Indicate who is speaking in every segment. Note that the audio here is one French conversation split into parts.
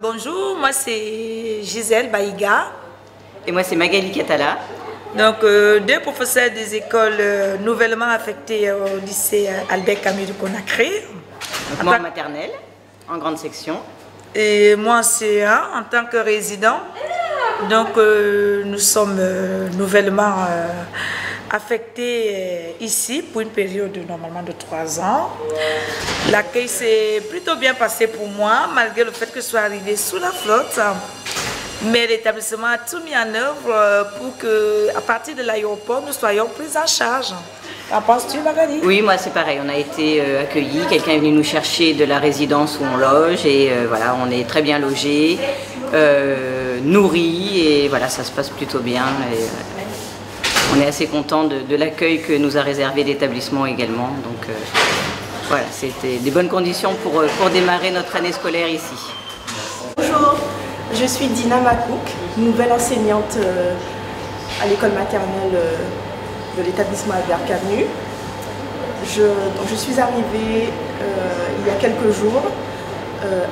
Speaker 1: Bonjour, moi c'est Gisèle Baïga.
Speaker 2: Et moi c'est Magali Catala.
Speaker 1: Donc deux professeurs des écoles nouvellement affectés au lycée Albert Camus de Conakry.
Speaker 2: Donc moi en maternelle, en grande section.
Speaker 1: Et moi en CE1 en tant que résident. Donc nous sommes nouvellement affectés ici pour une période normalement de 3 ans. L'accueil s'est plutôt bien passé pour moi, malgré le fait que je sois arrivée sous la flotte. Mais l'établissement a tout mis en œuvre pour qu'à partir de l'aéroport, nous soyons pris en charge. En penses-tu, Magali?
Speaker 2: Oui, moi c'est pareil, on a été accueillis, quelqu'un est venu nous chercher de la résidence où on loge et voilà, on est très bien logés, nourris et voilà, ça se passe plutôt bien. Et, on est assez content de l'accueil que nous a réservé l'établissement également. Donc voilà, c'était des bonnes conditions pour démarrer notre année scolaire ici.
Speaker 3: Bonjour, je suis Dina Makouk, nouvelle enseignante à l'école maternelle de l'établissement Albert Camus. Je suis arrivée il y a quelques jours.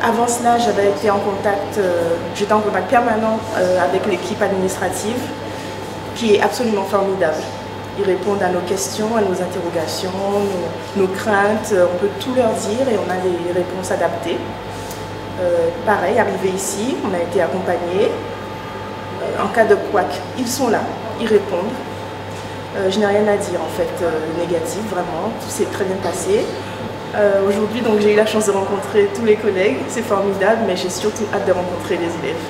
Speaker 3: Avant cela, j'avais été j'étais en contact permanent avec l'équipe administrative, qui est absolument formidable. Ils répondent à nos questions, à nos interrogations, nos craintes. On peut tout leur dire et on a des réponses adaptées. Pareil, arrivé ici, on a été accompagnés. En cas de couac, ils sont là, ils répondent. Je n'ai rien à dire en fait négatif, vraiment, tout s'est très bien passé. Aujourd'hui, donc j'ai eu la chance de rencontrer tous les collègues, c'est formidable, mais j'ai surtout hâte de rencontrer les élèves.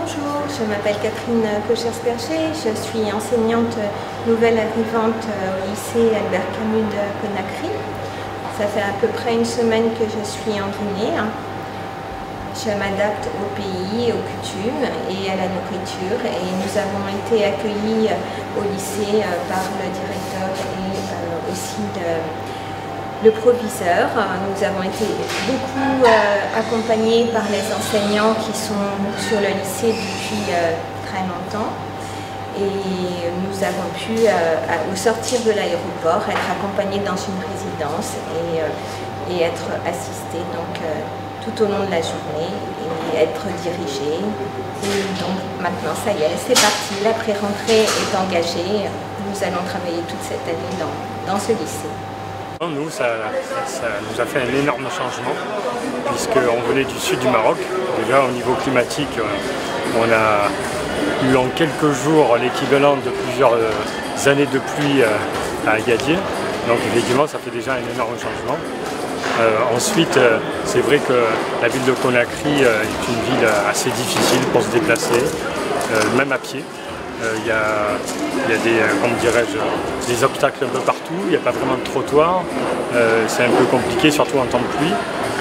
Speaker 4: Bonjour, je m'appelle Catherine Cochers-Percher, je suis enseignante nouvelle arrivante au lycée Albert Camus de Conakry. Ça fait à peu près une semaine que je suis en Guinée. Je m'adapte au pays, aux coutumes et à la nourriture et nous avons été accueillis au lycée par le directeur et aussi le proviseur. Nous avons été beaucoup accompagnés par les enseignants qui sont sur le lycée depuis très longtemps et nous avons pu, au sortir de l'aéroport, être accompagnés dans une résidence et être assistés donc, tout au long de la journée et être dirigés. Et donc maintenant, ça y est, c'est parti, la pré-rentrée est engagée. Nous allons travailler toute cette année dans ce lycée.
Speaker 5: Nous, ça nous a fait un énorme changement puisqu'on venait du sud du Maroc. Déjà au niveau climatique, on a eu en quelques jours l'équivalent de plusieurs années de pluie à Agadir. Donc effectivement, ça fait déjà un énorme changement. Ensuite, c'est vrai que la ville de Conakry est une ville assez difficile pour se déplacer, même à pied. Il y a des, comment dirais-je, des obstacles un peu partout, il n'y a pas vraiment de trottoir, c'est un peu compliqué, surtout en temps de pluie.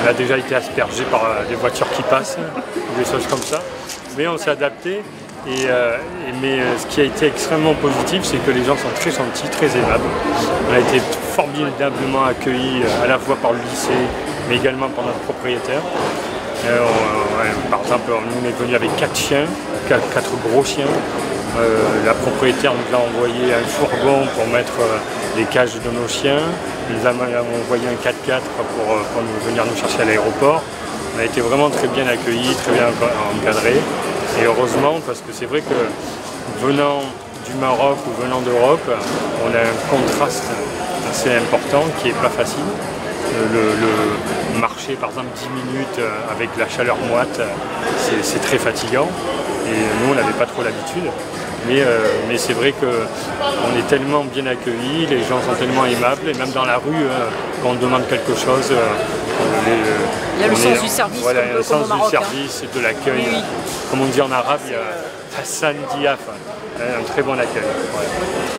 Speaker 5: On a déjà été aspergé par des voitures qui passent, des choses comme ça. Mais on s'est adapté, mais ce qui a été extrêmement positif, c'est que les gens sont très gentils, très aimables. On a été formidablement accueillis à la fois par le lycée, mais également par notre propriétaire. Par exemple, on est venu avec 4 chiens, 4 gros chiens. La propriétaire nous a envoyé un fourgon pour mettre les cages de nos chiens. Ils ont envoyé un 4x4 pour venir nous chercher à l'aéroport. On a été vraiment très bien accueillis, très bien encadrés. Et heureusement, parce que c'est vrai que venant du Maroc ou venant d'Europe, on a un contraste assez important qui n'est pas facile. Le marcher par exemple 10 minutes avec la chaleur moite, c'est très fatigant. Et nous, on n'avait pas trop l'habitude. Mais c'est vrai qu'on est tellement bien accueillis, les gens sont tellement aimables, et même dans la rue, quand on demande quelque chose,
Speaker 2: il y a le sens du service.
Speaker 5: Voilà, il y a le sens du
Speaker 2: Maroc,
Speaker 5: service, de l'accueil. Oui. Comme on dit en arabe, il y a Hassan Diaf, un très bon accueil. Ouais.